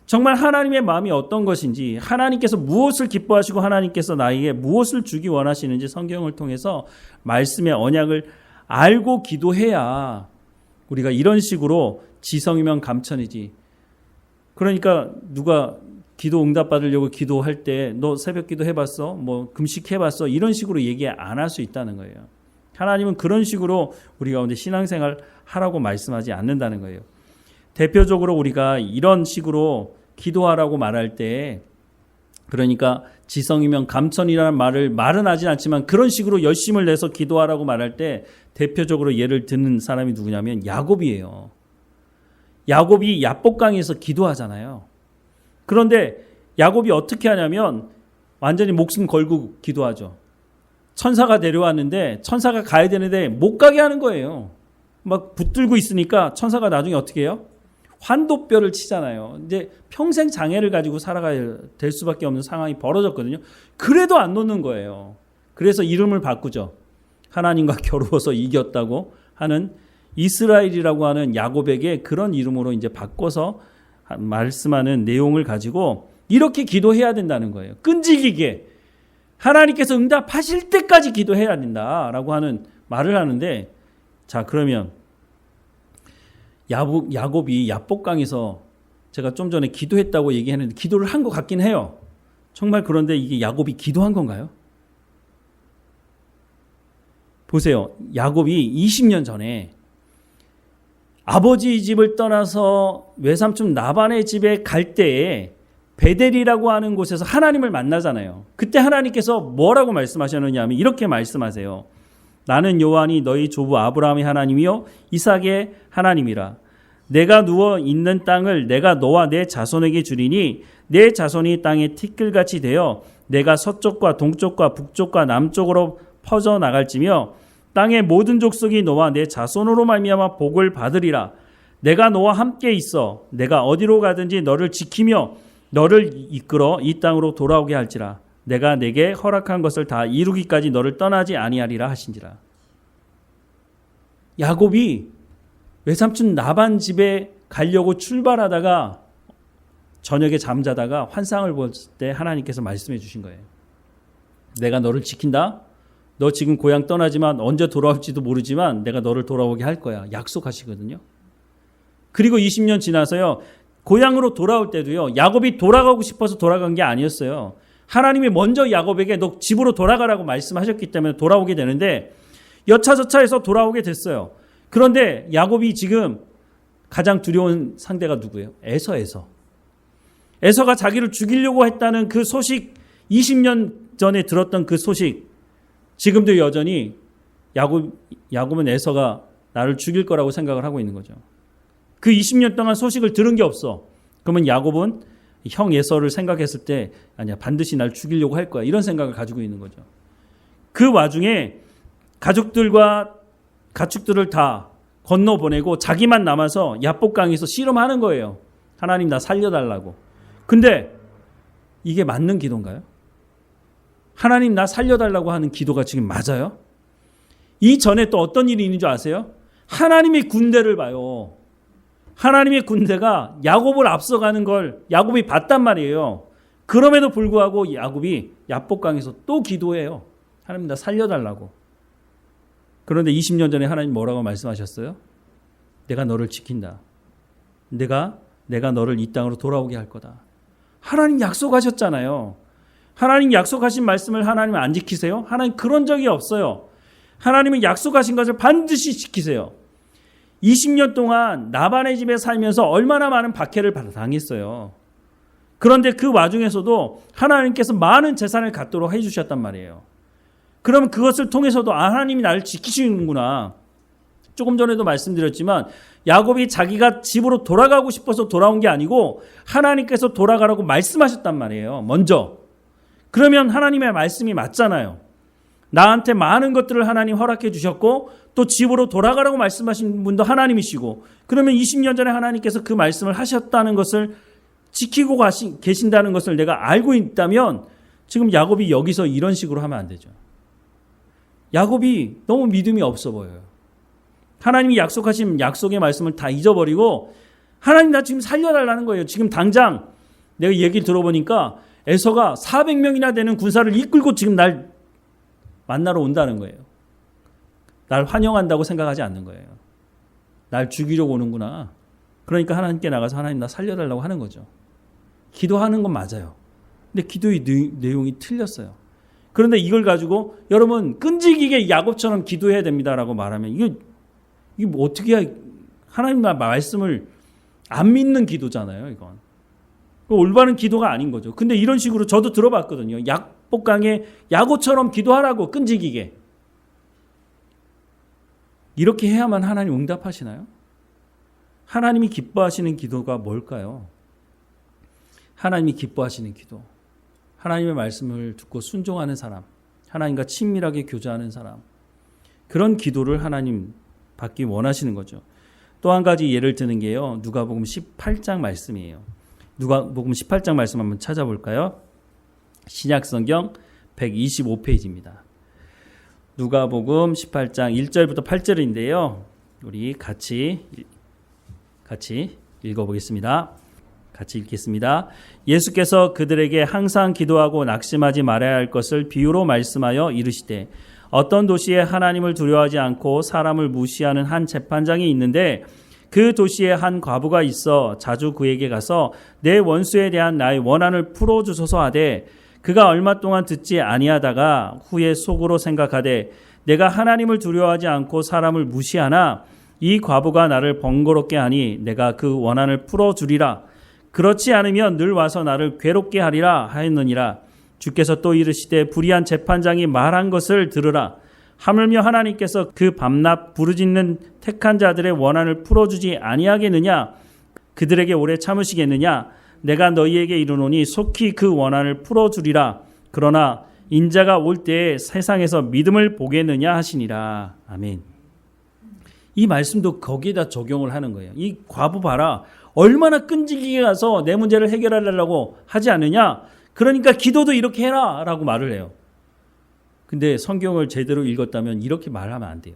정말 하나님의 마음이 어떤 것인지, 하나님께서 무엇을 기뻐하시고 하나님께서 나에게 무엇을 주기 원하시는지 성경을 통해서 말씀의 언약을 알고 기도해야 우리가 이런 식으로 지성이면 감천이지. 그러니까 누가 기도 응답 받으려고 기도할 때 너 새벽 기도 해봤어? 뭐 금식 해봤어? 이런 식으로 얘기 안 할 수 있다는 거예요. 하나님은 그런 식으로 우리 가운데 신앙생활 하라고 말씀하지 않는다는 거예요. 대표적으로 우리가 이런 식으로 기도하라고 말할 때, 그러니까 지성이면 감천이라는 말은 하진 않지만 그런 식으로 열심을 내서 기도하라고 말할 때 대표적으로 예를 드는 사람이 누구냐면 야곱이에요. 야곱이 야복강에서 기도하잖아요. 그런데 야곱이 어떻게 하냐면 완전히 목숨 걸고 기도하죠. 천사가 내려왔는데 천사가 가야 되는데 못 가게 하는 거예요. 막 붙들고 있으니까 천사가 나중에 어떻게 해요? 환도뼈를 치잖아요. 이제 평생 장애를 가지고 살아가야 될 수밖에 없는 상황이 벌어졌거든요. 그래도 안 놓는 거예요. 그래서 이름을 바꾸죠. 하나님과 겨루어서 이겼다고 하는 이스라엘이라고 하는 야곱에게 그런 이름으로 이제 바꿔서 말씀하는 내용을 가지고 이렇게 기도해야 된다는 거예요. 끈질기게 하나님께서 응답하실 때까지 기도해야 된다라고 하는 말을 하는데, 자, 그러면 야곱이 야복강에서 제가 좀 전에 기도했다고 얘기했는데 기도를 한 것 같긴 해요. 정말 그런데 이게 야곱이 기도한 건가요? 보세요. 야곱이 20년 전에 아버지 집을 떠나서 외삼촌 라반의 집에 갈 때에 베델이라고 하는 곳에서 하나님을 만나잖아요. 그때 하나님께서 뭐라고 말씀하셨느냐 하면 이렇게 말씀하세요. 나는 여호와니 너희 조부 아브라함의 하나님이요 이삭의 하나님이라. 내가 누워 있는 땅을 내가 너와 내 자손에게 주리니 내 자손이 땅에 티끌같이 되어 내가 서쪽과 동쪽과 북쪽과 남쪽으로 퍼져 나갈지며 땅의 모든 족속이 너와 내 자손으로 말미암아 복을 받으리라. 내가 너와 함께 있어 내가 어디로 가든지 너를 지키며 너를 이끌어 이 땅으로 돌아오게 할지라. 내가 내게 허락한 것을 다 이루기까지 너를 떠나지 아니하리라 하신지라. 야곱이 외삼촌 라반 집에 가려고 출발하다가 저녁에 잠자다가 환상을 볼 때 하나님께서 말씀해 주신 거예요. 내가 너를 지킨다. 너 지금 고향 떠나지만 언제 돌아올지도 모르지만 내가 너를 돌아오게 할 거야. 약속하시거든요. 그리고 20년 지나서요. 고향으로 돌아올 때도요. 야곱이 돌아가고 싶어서 돌아간 게 아니었어요. 하나님이 먼저 야곱에게 너 집으로 돌아가라고 말씀하셨기 때문에 돌아오게 되는데 여차저차해서 돌아오게 됐어요. 그런데 야곱이 지금 가장 두려운 상대가 누구예요? 에서가 자기를 죽이려고 했다는 그 소식, 20년 전에 들었던 그 소식, 지금도 여전히 야곱은 에서가 나를 죽일 거라고 생각을 하고 있는 거죠. 그 20년 동안 소식을 들은 게 없어. 그러면 야곱은 형 에서를 생각했을 때 아니야, 반드시 날 죽이려고 할 거야. 이런 생각을 가지고 있는 거죠. 그 와중에 가족들과 가축들을 다 건너보내고 자기만 남아서 야복강에서 씨름하는 거예요. 하나님 나 살려달라고. 근데 이게 맞는 기도인가요? 하나님 나 살려달라고 하는 기도가 지금 맞아요? 이전에 또 어떤 일이 있는 줄 아세요? 하나님의 군대를 봐요. 하나님의 군대가 야곱을 앞서가는 걸 야곱이 봤단 말이에요. 그럼에도 불구하고 야곱이 야복강에서 또 기도해요. 하나님 나 살려달라고. 그런데 20년 전에 하나님 뭐라고 말씀하셨어요? 내가 너를 지킨다. 내가 너를 이 땅으로 돌아오게 할 거다. 하나님 약속하셨잖아요. 하나님 약속하신 말씀을 하나님 안 지키세요? 하나님 그런 적이 없어요. 하나님은 약속하신 것을 반드시 지키세요. 20년 동안 라반의 집에 살면서 얼마나 많은 박해를 당했어요. 그런데 그 와중에서도 하나님께서 많은 재산을 갖도록 해주셨단 말이에요. 그럼 그것을 통해서도 하나님이 나를 지키시는구나. 조금 전에도 말씀드렸지만 야곱이 자기가 집으로 돌아가고 싶어서 돌아온 게 아니고 하나님께서 돌아가라고 말씀하셨단 말이에요. 먼저. 그러면 하나님의 말씀이 맞잖아요. 나한테 많은 것들을 하나님 허락해 주셨고 또 집으로 돌아가라고 말씀하신 분도 하나님이시고, 그러면 20년 전에 하나님께서 그 말씀을 하셨다는 것을 지키고 계신다는 것을 내가 알고 있다면 지금 야곱이 여기서 이런 식으로 하면 안 되죠. 야곱이 너무 믿음이 없어 보여요. 하나님이 약속하신 약속의 말씀을 다 잊어버리고 하나님 나 지금 살려달라는 거예요. 지금 당장 내가 얘기를 들어보니까 에서가 400명이나 되는 군사를 이끌고 지금 날 만나러 온다는 거예요. 날 환영한다고 생각하지 않는 거예요. 날 죽이려고 오는구나. 그러니까 하나님께 나가서 하나님 나 살려달라고 하는 거죠. 기도하는 건 맞아요. 근데 기도의 내용이 틀렸어요. 그런데 이걸 가지고 여러분 끈질기게 야곱처럼 기도해야 됩니다라고 말하면 이게 뭐 어떻게 해야, 하나님의 말씀을 안 믿는 기도잖아요. 이건 올바른 기도가 아닌 거죠. 근데 이런 식으로 저도 들어봤거든요. 약복강에 야곱처럼 기도하라고 끈질기게. 이렇게 해야만 하나님 응답하시나요? 하나님이 기뻐하시는 기도가 뭘까요? 하나님이 기뻐하시는 기도, 하나님의 말씀을 듣고 순종하는 사람, 하나님과 친밀하게 교제하는 사람, 그런 기도를 하나님 받기 원하시는 거죠. 또 한 가지 예를 드는 게요, 누가복음 18장 말씀이에요. 누가복음 18장 말씀 한번 찾아볼까요? 신약성경 125페이지입니다. 누가복음 18장 1절부터 8절인데요. 우리 같이 읽어보겠습니다. 같이 읽겠습니다. 예수께서 그들에게 항상 기도하고 낙심하지 말아야 할 것을 비유로 말씀하여 이르시되, 어떤 도시에 하나님을 두려워하지 않고 사람을 무시하는 한 재판장이 있는데 그 도시에 한 과부가 있어 자주 그에게 가서 내 원수에 대한 나의 원한을 풀어주소서 하되, 그가 얼마 동안 듣지 아니하다가 후에 속으로 생각하되 내가 하나님을 두려워하지 않고 사람을 무시하나 이 과부가 나를 번거롭게 하니 내가 그 원한을 풀어주리라. 그렇지 않으면 늘 와서 나를 괴롭게 하리라 하였느니라. 주께서 또 이르시되 불의한 재판장이 말한 것을 들으라. 하물며 하나님께서 그 밤낮 부르짖는 택한 자들의 원한을 풀어주지 아니하겠느냐? 그들에게 오래 참으시겠느냐? 내가 너희에게 이르노니 속히 그 원한을 풀어주리라. 그러나 인자가 올 때에 세상에서 믿음을 보겠느냐 하시니라. 아멘. 이 말씀도 거기에다 적용을 하는 거예요. 이 과부 봐라. 얼마나 끈질기게 가서 내 문제를 해결하려고 하지 않느냐? 그러니까 기도도 이렇게 해라 라고 말을 해요. 근데 성경을 제대로 읽었다면 이렇게 말하면 안 돼요.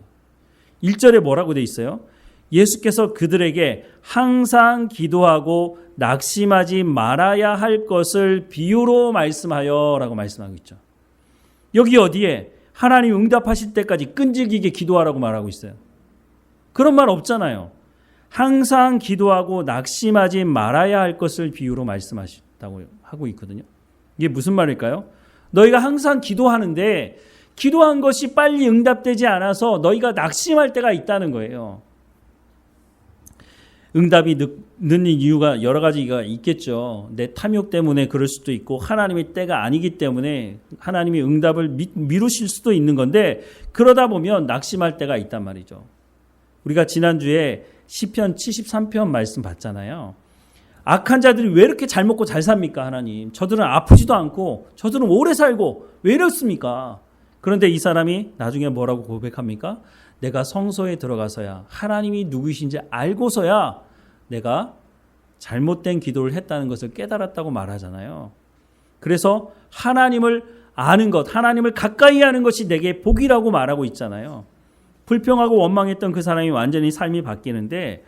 1절에 뭐라고 돼 있어요? 예수께서 그들에게 항상 기도하고 낙심하지 말아야 할 것을 비유로 말씀하여 라고 말씀하고 있죠. 여기 어디에 하나님 응답하실 때까지 끈질기게 기도하라고 말하고 있어요. 그런 말 없잖아요. 항상 기도하고 낙심하지 말아야 할 것을 비유로 말씀하셨다고 하고 있거든요. 이게 무슨 말일까요? 너희가 항상 기도하는데 기도한 것이 빨리 응답되지 않아서 너희가 낙심할 때가 있다는 거예요. 응답이 늦는 이유가 여러 가지가 있겠죠. 내 탐욕 때문에 그럴 수도 있고 하나님의 때가 아니기 때문에 하나님이 응답을 미루실 수도 있는 건데, 그러다 보면 낙심할 때가 있단 말이죠. 우리가 지난주에 시편 73편 말씀 봤잖아요. 악한 자들이 왜 이렇게 잘 먹고 잘 삽니까? 하나님, 저들은 아프지도 않고 저들은 오래 살고 왜 이렇습니까? 그런데 이 사람이 나중에 뭐라고 고백합니까? 내가 성소에 들어가서야 하나님이 누구이신지 알고서야 내가 잘못된 기도를 했다는 것을 깨달았다고 말하잖아요. 그래서 하나님을 아는 것, 하나님을 가까이 하는 것이 내게 복이라고 말하고 있잖아요. 불평하고 원망했던 그 사람이 완전히 삶이 바뀌는데,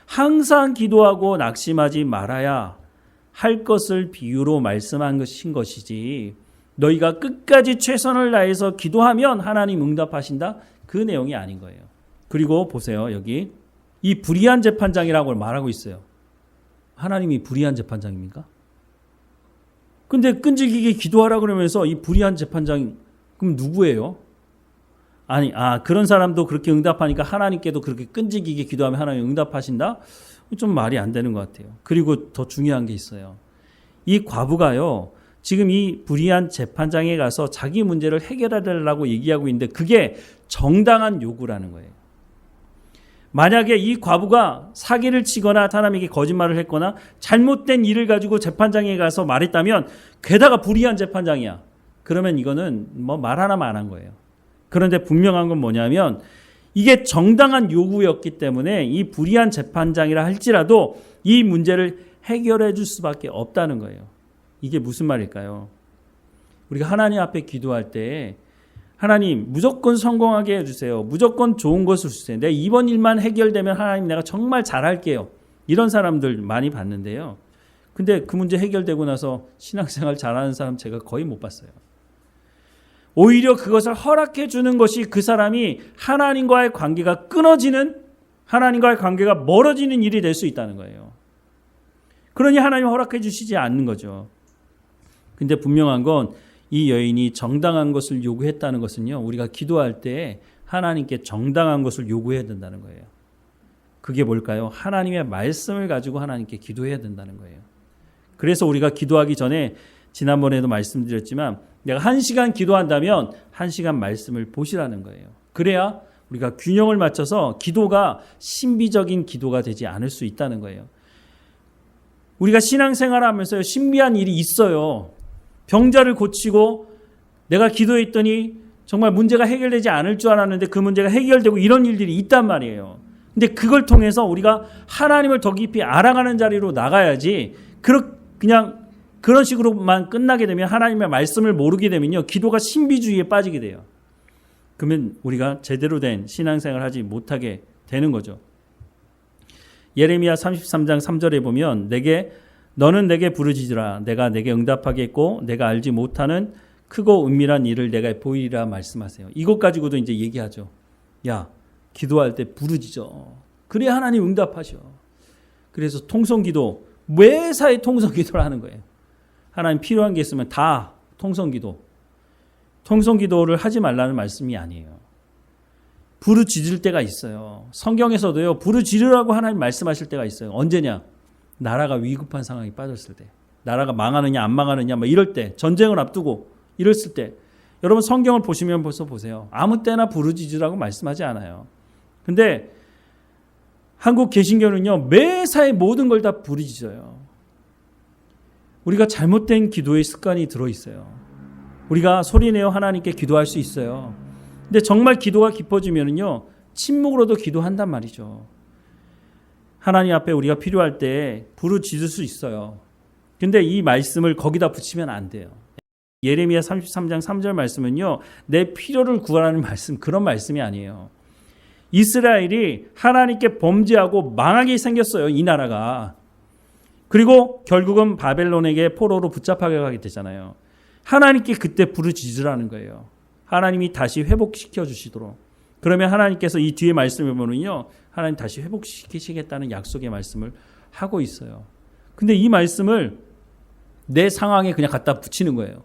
항상 기도하고 낙심하지 말아야 할 것을 비유로 말씀한 것인 것이지, 너희가 끝까지 최선을 다해서 기도하면 하나님 응답하신다, 그 내용이 아닌 거예요. 그리고 보세요. 여기 이 불의한 재판장이라고 말하고 있어요. 하나님이 불의한 재판장입니까? 근데 끈질기게 기도하라 그러면서 이 불의한 재판장, 그럼 누구예요? 아니, 그런 사람도 그렇게 응답하니까 하나님께도 그렇게 끈질기게 기도하면 하나님 응답하신다? 좀 말이 안 되는 것 같아요. 그리고 더 중요한 게 있어요. 이 과부가요, 지금 이 불의한 재판장에 가서 자기 문제를 해결해달라고 얘기하고 있는데 그게 정당한 요구라는 거예요. 만약에 이 과부가 사기를 치거나 사람에게 거짓말을 했거나 잘못된 일을 가지고 재판장에 가서 말했다면 게다가 불의한 재판장이야. 그러면 이거는 뭐 말 하나만 안 한 거예요. 그런데 분명한 건 뭐냐면 이게 정당한 요구였기 때문에 이 불의한 재판장이라 할지라도 이 문제를 해결해 줄 수밖에 없다는 거예요. 이게 무슨 말일까요? 우리가 하나님 앞에 기도할 때 하나님 무조건 성공하게 해주세요. 무조건 좋은 것을 주세요. 내 이번 일만 해결되면 하나님 내가 정말 잘할게요. 이런 사람들 많이 봤는데요. 근데 그 문제 해결되고 나서 신앙생활 잘하는 사람 제가 거의 못 봤어요. 오히려 그것을 허락해 주는 것이 그 사람이 하나님과의 관계가 끊어지는, 하나님과의 관계가 멀어지는 일이 될 수 있다는 거예요. 그러니 하나님 허락해 주시지 않는 거죠. 근데 분명한 건 이 여인이 정당한 것을 요구했다는 것은요, 우리가 기도할 때 하나님께 정당한 것을 요구해야 된다는 거예요. 그게 뭘까요? 하나님의 말씀을 가지고 하나님께 기도해야 된다는 거예요. 그래서 우리가 기도하기 전에 지난번에도 말씀드렸지만 내가 1시간 기도한다면 1시간 말씀을 보시라는 거예요. 그래야 우리가 균형을 맞춰서 기도가 신비적인 기도가 되지 않을 수 있다는 거예요. 우리가 신앙생활 하면서 신비한 일이 있어요. 병자를 고치고 내가 기도했더니 정말 문제가 해결되지 않을 줄 알았는데 그 문제가 해결되고 이런 일들이 있단 말이에요. 근데 그걸 통해서 우리가 하나님을 더 깊이 알아가는 자리로 나가야지 그냥 그런 식으로만 끝나게 되면 하나님의 말씀을 모르게 되면요, 기도가 신비주의에 빠지게 돼요. 그러면 우리가 제대로 된 신앙생활을 하지 못하게 되는 거죠. 예레미야 33장 3절에 보면 너는 내게 부르짖으라. 내가 내게 응답하겠고 내가 알지 못하는 크고 은밀한 일을 내가 보이리라 말씀하세요. 이것 가지고도 이제 얘기하죠. 야, 기도할 때 부르짖어. 그래야 하나님 응답하셔. 그래서 통성기도, 매사에 통성기도를 하는 거예요. 하나님 필요한 게 있으면 다 통성기도. 통성기도를 하지 말라는 말씀이 아니에요. 부르짖을 때가 있어요. 성경에서도요, 부르짖으라고 하나님 말씀하실 때가 있어요. 언제냐? 나라가 위급한 상황에 빠졌을 때, 나라가 망하느냐 안 망하느냐 뭐 이럴 때, 전쟁을 앞두고 이랬을 때, 여러분 성경을 보시면 벌써 보세요. 아무 때나 부르짖으라고 말씀하지 않아요. 근데 한국 개신교는요, 매사에 모든 걸 다 부르짖어요. 우리가 잘못된 기도의 습관이 들어있어요. 우리가 소리내어 하나님께 기도할 수 있어요. 근데 정말 기도가 깊어지면요, 침묵으로도 기도한단 말이죠. 하나님 앞에 우리가 필요할 때 부르짖을 수 있어요. 근데 이 말씀을 거기다 붙이면 안 돼요. 예레미야 33장 3절 말씀은요, 내 필요를 구하라는 말씀, 그런 말씀이 아니에요. 이스라엘이 하나님께 범죄하고 망하게 생겼어요, 이 나라가. 그리고 결국은 바벨론에게 포로로 붙잡혀가게 가게 되잖아요. 하나님께 그때 부르짖으라는 거예요. 하나님이 다시 회복시켜 주시도록. 그러면 하나님께서 이 뒤에 말씀을 보면요, 하나님 다시 회복시키시겠다는 약속의 말씀을 하고 있어요. 근데 이 말씀을 내 상황에 그냥 갖다 붙이는 거예요.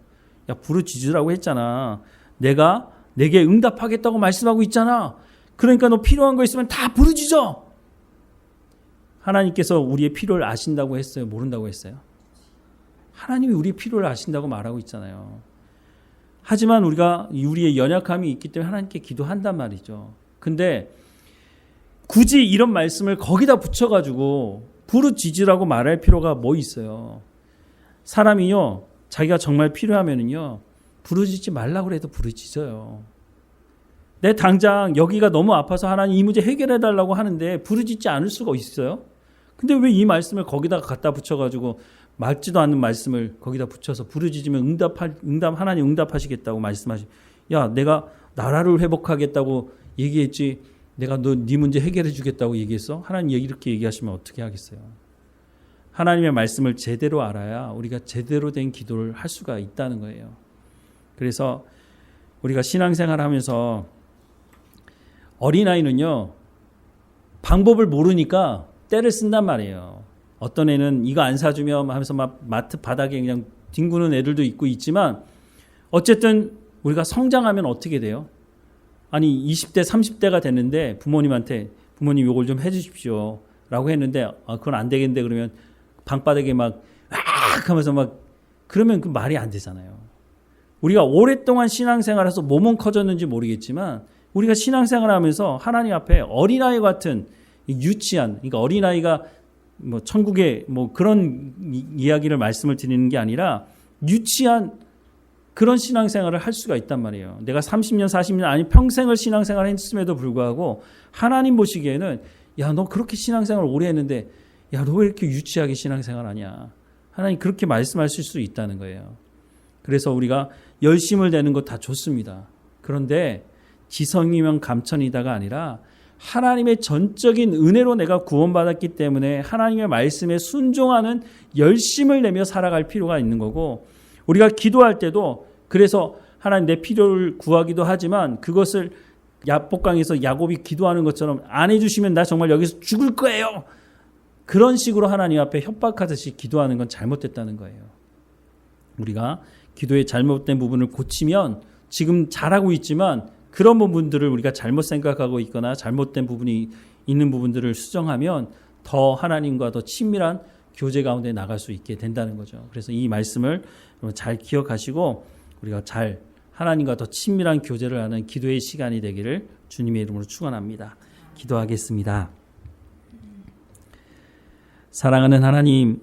야, 부르짖으라고 했잖아. 내가 내게 응답하겠다고 말씀하고 있잖아. 그러니까 너 필요한 거 있으면 다 부르짖어. 하나님께서 우리의 필요를 아신다고 했어요? 모른다고 했어요? 하나님이 우리의 필요를 아신다고 말하고 있잖아요. 하지만 우리가 우리의 연약함이 있기 때문에 하나님께 기도한단 말이죠. 근데 굳이 이런 말씀을 거기다 붙여가지고 부르짖으라고 말할 필요가 뭐 있어요? 사람이요, 자기가 정말 필요하면은요, 부르짖지 말라고 해도 부르짖어요. 내 당장 여기가 너무 아파서 하나님 이 문제 해결해 달라고 하는데 부르짖지 않을 수가 있어요? 근데 왜 이 말씀을 거기다가 갖다 붙여가지고 맞지도 않는 말씀을 거기다 붙여서 부르짖으면 하나님 응답하시겠다고 야, 내가 나라를 회복하겠다고 얘기했지, 내가 네 문제 해결해 주겠다고 얘기했어? 하나님 이렇게 얘기하시면 어떻게 하겠어요? 하나님의 말씀을 제대로 알아야 우리가 제대로 된 기도를 할 수가 있다는 거예요. 그래서 우리가 신앙생활 하면서 어린아이는요, 방법을 모르니까 떼를 쓴단 말이에요. 어떤 애는 이거 안 사주면 하면서 막 마트 바닥에 그냥 뒹구는 애들도 있지만, 어쨌든 우리가 성장하면 어떻게 돼요? 아니 20대 30대가 됐는데 부모님 이걸 좀 해주십시오 라고 했는데, 그건 안 되겠는데 그러면 방바닥에 막 하면서 막 그러면 그 말이 안 되잖아요. 우리가 오랫동안 신앙생활해서 몸은 커졌는지 모르겠지만 우리가 신앙생활하면서 하나님 앞에 어린아이 같은 유치한, 그러니까 어린아이가 뭐 천국의 뭐 그런 이야기를 말씀을 드리는 게 아니라 유치한 그런 신앙생활을 할 수가 있단 말이에요. 내가 30년, 40년 아니 평생을 신앙생활을 했음에도 불구하고 하나님 보시기에는 야, 너 그렇게 신앙생활 오래 했는데 야, 너 왜 이렇게 유치하게 신앙생활하냐. 하나님 그렇게 말씀하실 수 있다는 거예요. 그래서 우리가 열심을 내는 것 다 좋습니다. 그런데 지성이면 감천이다가 아니라 하나님의 전적인 은혜로 내가 구원받았기 때문에 하나님의 말씀에 순종하는 열심을 내며 살아갈 필요가 있는 거고, 우리가 기도할 때도 그래서 하나님 내 필요를 구하기도 하지만 그것을 야복강에서 야곱이 기도하는 것처럼 안 해주시면 나 정말 여기서 죽을 거예요. 그런 식으로 하나님 앞에 협박하듯이 기도하는 건 잘못됐다는 거예요. 우리가 기도의 잘못된 부분을 고치면 지금 잘하고 있지만 그런 부분들을 우리가 잘못 생각하고 있거나 잘못된 부분이 있는 부분들을 수정하면 더 하나님과 더 친밀한 교제 가운데 나갈 수 있게 된다는 거죠. 그래서 이 말씀을 잘 기억하시고 우리가 잘 하나님과 더 친밀한 교제를 하는 기도의 시간이 되기를 주님의 이름으로 축원합니다. 기도하겠습니다. 사랑하는 하나님,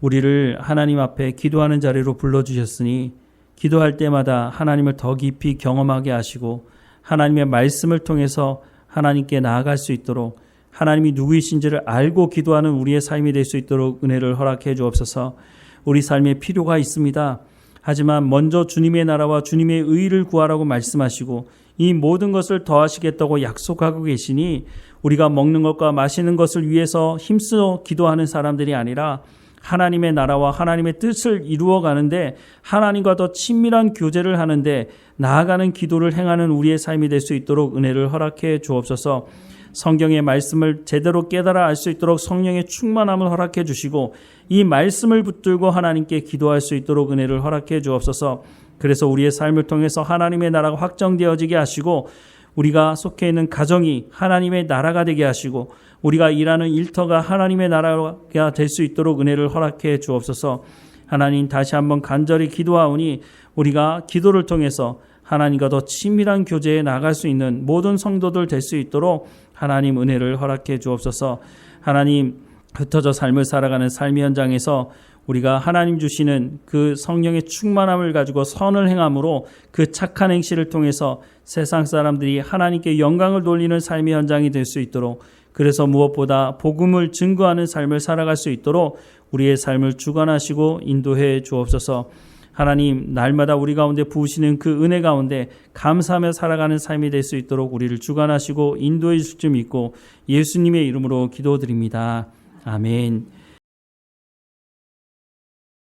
우리를 하나님 앞에 기도하는 자리로 불러주셨으니 기도할 때마다 하나님을 더 깊이 경험하게 하시고 하나님의 말씀을 통해서 하나님께 나아갈 수 있도록 하나님이 누구이신지를 알고 기도하는 우리의 삶이 될 수 있도록 은혜를 허락해 주옵소서. 우리 삶에 필요가 있습니다. 하지만 먼저 주님의 나라와 주님의 의를 구하라고 말씀하시고 이 모든 것을 더하시겠다고 약속하고 계시니 우리가 먹는 것과 마시는 것을 위해서 힘써 기도하는 사람들이 아니라 하나님의 나라와 하나님의 뜻을 이루어가는데 하나님과 더 친밀한 교제를 하는데 나아가는 기도를 행하는 우리의 삶이 될 수 있도록 은혜를 허락해 주옵소서. 성경의 말씀을 제대로 깨달아 알 수 있도록 성령의 충만함을 허락해 주시고 이 말씀을 붙들고 하나님께 기도할 수 있도록 은혜를 허락해 주옵소서. 그래서 우리의 삶을 통해서 하나님의 나라가 확정되어지게 하시고 우리가 속해 있는 가정이 하나님의 나라가 되게 하시고 우리가 일하는 일터가 하나님의 나라가 될 수 있도록 은혜를 허락해 주옵소서. 하나님 다시 한번 간절히 기도하오니 우리가 기도를 통해서 하나님과 더 친밀한 교제에 나갈 수 있는 모든 성도들 될 수 있도록 하나님 은혜를 허락해 주옵소서. 하나님 흩어져 삶을 살아가는 삶의 현장에서 우리가 하나님 주시는 그 성령의 충만함을 가지고 선을 행함으로 그 착한 행실을 통해서 세상 사람들이 하나님께 영광을 돌리는 삶의 현장이 될 수 있도록, 그래서 무엇보다 복음을 증거하는 삶을 살아갈 수 있도록 우리의 삶을 주관하시고 인도해 주옵소서. 하나님 날마다 우리 가운데 부으시는 그 은혜 가운데 감사하며 살아가는 삶이 될 수 있도록 우리를 주관하시고 인도해 주실 줄 믿고 예수님의 이름으로 기도드립니다. 아멘.